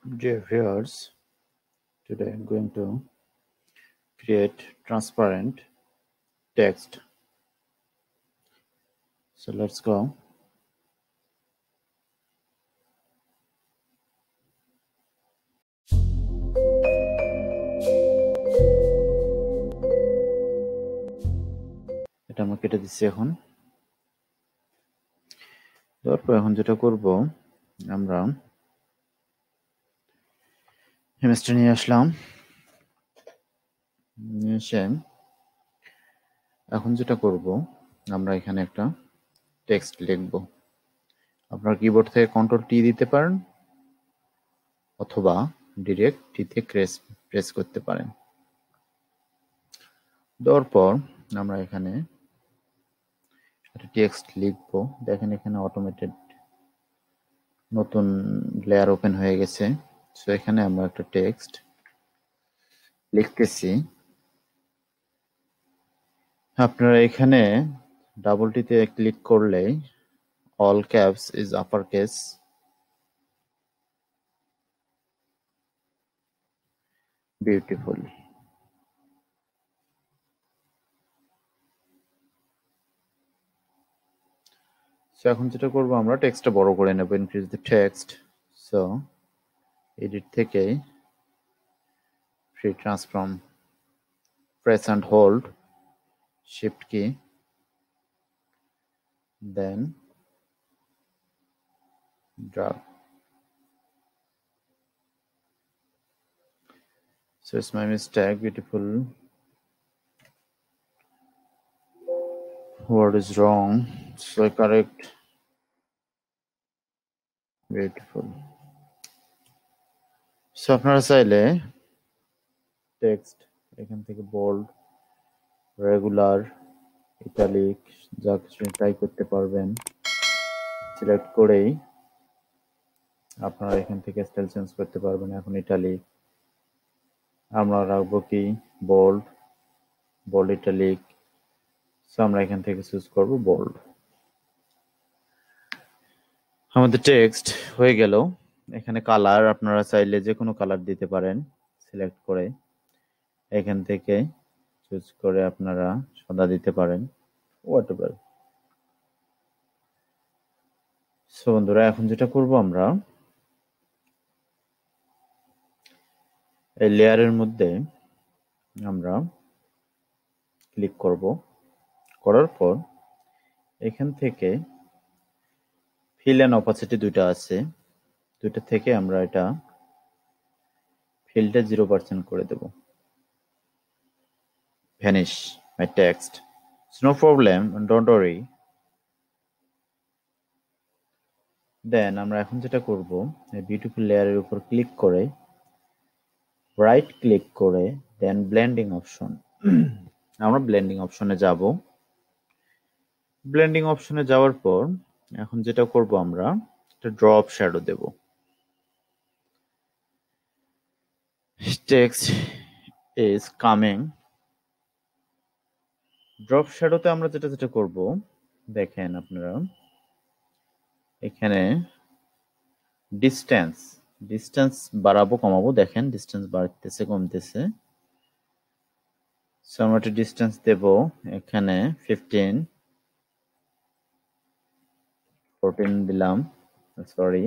Dear viewers, today I'm going to create transparent text. So let's go. এটা আমরা কেটে দিচ্ছি এখন। তারপর এখন যেটা করব, আমরা ইমেজটা নিয়ে আসলাম। নিয়ে এসে এখন যেটা করব, আমরা এখানে একটা টেক্সট লিখব। আপনার কিবোর্ড থেকে কন্ট্রোল টি দিতে পারেন অথবা ডিরেক্ট টিতে প্রেস করতে পারেন। দেওয়ার পর আমরা এখানে একটা টেক্সট লিখব। দেখেন এখানে অটোমেটেড নতুন লেয়ার ওপেন হয়ে গেছে। সো এখানে আমরা একটা টেক্সট লিখতেছি। আপনারা এখানে ডাবল টিতে ক্লিক করলে all caps is upper case, beautiful. So এখন যেটা করব, আমরা টেক্সটটা বড় করে নেব। Increase the text. So edit থেকে free transform, press and hold shift key, then drag. So it's my mistake, beautiful. Word is wrong, so I correct. Beautiful. So আপনারা চাইলে টেক্সট এখান থেকে বোল্ড, রেগুলার, ইটালিক যা কিছু try করতে পারবেন। Select করেই আপনারা এখান থেকে স্টাইল চেঞ্জ করতে পারবেন। এখন ইটালিক আমরা রাখবো কি, বোল্ড, বোল্ড ইটালিক। সো আমরা এখান থেকে চুজ করব বোল্ড। আমাদের টেক্সট হয়ে গেল। এখানে কালার আপনারা চাইলে যে কোনো কালার দিতে পারেন। সিলেক্ট করে এখান থেকে চুজ করে আপনারা সাদা দিতে পারেন, হোয়াটএভার। সো বন্ধুরা, এখন যেটা করব, আমরা এই লেয়ারের মধ্যে আমরা ক্লিক করব। করার পর এখান থেকে ফিল এন্ড অপাসিটি দুইটা আছে, দুইটা থেকে আমরা এটা ফিলটা 0% করে দেব। Vanish my text, no problem, don't worry. Then আমরা এখন যেটা করব, এই বিউটিফুল লেয়ারের উপর ক্লিক করে রাইট ক্লিক করে দেন ব্লেন্ডিং অপশন, আমরা ব্লেন্ডিং অপশনে যাব। ব্লেন্ডিং অপশনে যাওয়ার পর এখন যেটা করব, আমরা একটা ড্রপ শ্যাডো দেব। Text is coming. ড্রপ শ্যাডোতে আমরা যেটা করব, দেখেন আপনারা এখানে ডিস্টেন্স বাড়াবো কমাবো, দেখেন ডিস্টেন্স বাড়তেছে কমতেছে। সো আমরা একটা ডিস্টেন্স দেব এখানে 15, 14 দিলাম, সরি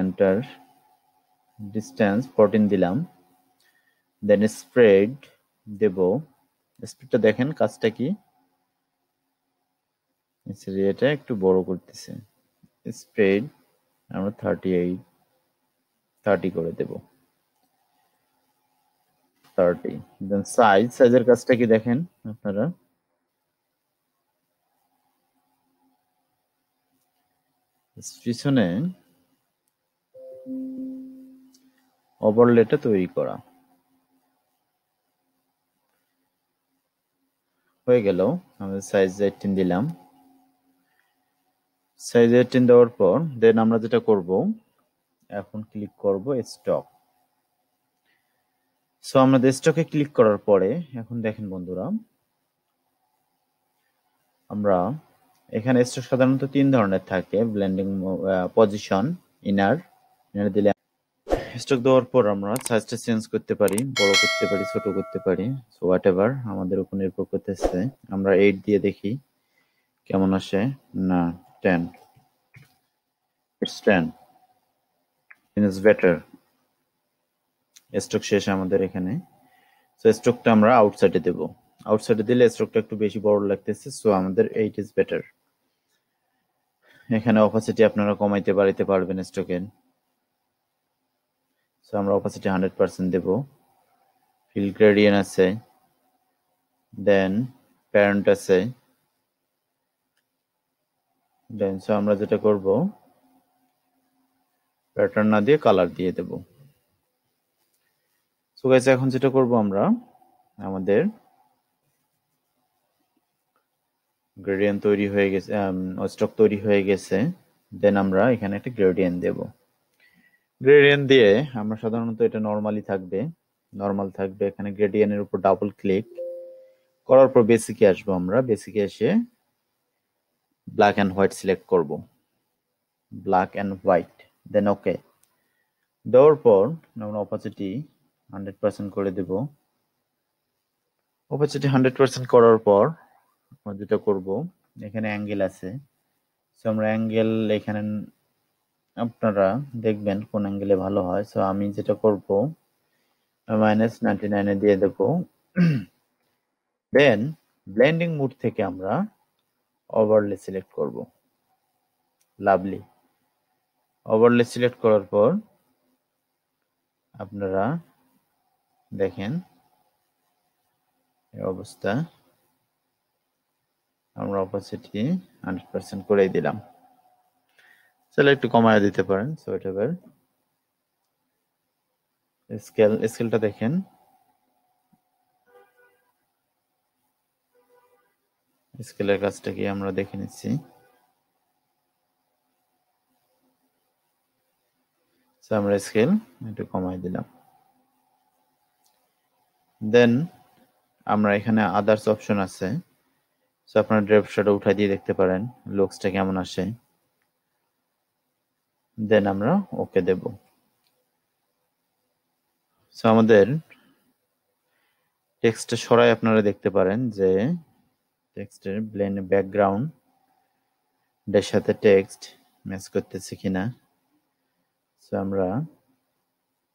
এন্টার, ডিস্টেন্স 14 দিলাম। দেন স্প্রেড দেব। স্প্রেডটা দেখেন কাজটা কি, এটা একটু বড় করতেছে। স্প্রেড আমরা 30 করে দেব, 30। দেন সাইজের কাজটা কি দেখেন আপনারা, পিছনে ওভারলেটা তৈরি করা হয়ে গেল। আমি সাইজ 18 দিলাম। সাইজ 18 দেওয়ার পর দেন আমরা যেটা করব, এখন ক্লিক করব স্টক। সো আমাদের স্টকে ক্লিক করার পরে এখন দেখেন বন্ধুরা, আমরা এখানে স্টক সাধারণত 3 ধরনের থাকে, ব্লেন্ডিং পজিশন, ইনার দিলে স্টক দেওয়ার পর আমরা সাইজটা চেঞ্জ করতে পারি, বড় করতে পারি, ছোট করতে পারি। সো হোয়াট এভার আমাদের উপর নির্ভর করতেছে। আমরা 8 দিয়ে দেখি কেমন আসে। না, 10, ইটস 10, ইটস বেটার। স্টক শেষ আমাদের এখানে। সো স্ট্রোকটা আমরা আউটসাইডে দেব। আউটসাইডে দিলে স্ট্রোকটা একটু বেশি বড় লাগতেছে, সো আমাদের 8 ইজ বেটার। এখানে অপাসিটি আপনারা কমাইতে বাড়াইতে পারবেন স্ট্রোকের। সো আমরা অপাসিটি 100% দেব। ফিল গ্রেডিয়েন্ট আছে, দেন প্যারেন্ট আছে, দেন সো আমরা যেটা করব প্যাটার্ন না দিয়ে কালার দিয়ে দেব। সো গাইস এখন যেটা করব আমরা আমাদের গ্রেডিয়েন্ট তৈরি হয়ে গেছে, স্টক তৈরি হয়ে গেছে। দেন আমরা এখানে একটা গ্রেডিয়েন্ট দেব। গ্রেডিয়েন্ট দিয়ে আমরা সাধারণত এটা নরমালি থাকবে, নরমাল থাকবে। এখানে গ্রেডিয়েন্টের উপর ডাবল ক্লিক করার পর বেসিকে আসবো। আমরা বেসিকে এসে ব্ল্যাক এন্ড হোয়াইট সিলেক্ট করব, ব্ল্যাক এন্ড হোয়াইট, দেন ওকে দেওয়ার পর আমরা অপাসিটি 100% করে দেব। অপাসিটি 100% করার পর আমরা যেটা করব এখানে অ্যাঙ্গেল আছে, সো আমরা অ্যাঙ্গেল এখানে আপনারা দেখবেন কোন অ্যাঙ্গেলে ভালো হয়। সো আমি যেটা করব -99 দিয়ে দেব। দেন ব্লেন্ডিং মোড থেকে আমরা ওভারলে সিলেক্ট করব। লাভলি। ওভারলে সিলেক্ট করার পর আপনারা দেখেন এই অবস্থা। আমরা অপাসিটি 100% করে দিলাম। চলো একটু কমায় দিতে পারেন। সো এটা এবার স্কেলটা দেখেন, স্কেলের কাজটা কি আমরা দেখে নিচ্ছি। আমরা স্কেল একটু কমাই দিলাম। দেন আমরা এখানে আদার্স অপশন আছে, সো আপনারা ড্রাইভ শ্যাডো উঠাই দিয়ে দেখতে পারেন লুকসটা কেমন আসে। দেন আমরা ওকে দেব। সো আমাদের টেক্সটটা সরাই আপনারা দেখতে পারেন যে টেক্সটের ব্লেন্ড ব্যাকগ্রাউন্ড এর সাথে টেক্সট ম্যাচ করতেছে কিনা। সো আমরা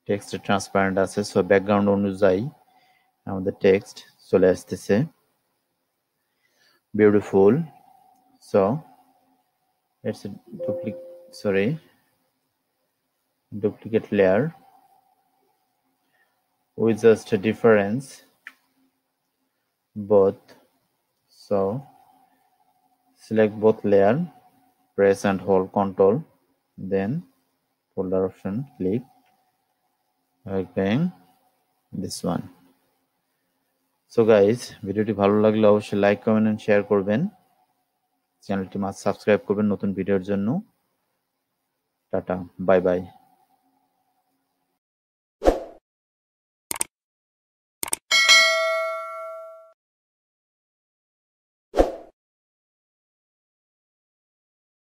টেক্সট ট্রান্সপারেন্ট আছে, সো ব্যাকগ্রাউন্ড অনুযায়ী আমাদের টেক্সট চলে আসতেছে। Beautiful. So it's duplicate layer with just a difference both. So select both layer, press and hold Ctrl, then folder option, click again this one. So guys, ভিডিওটি ভালো লাগলে অবশ্যই like, comment and share করবেন। চ্যানেলটি must subscribe করবেন নতুন ভিডিওর জন্য। Tata, bye bye.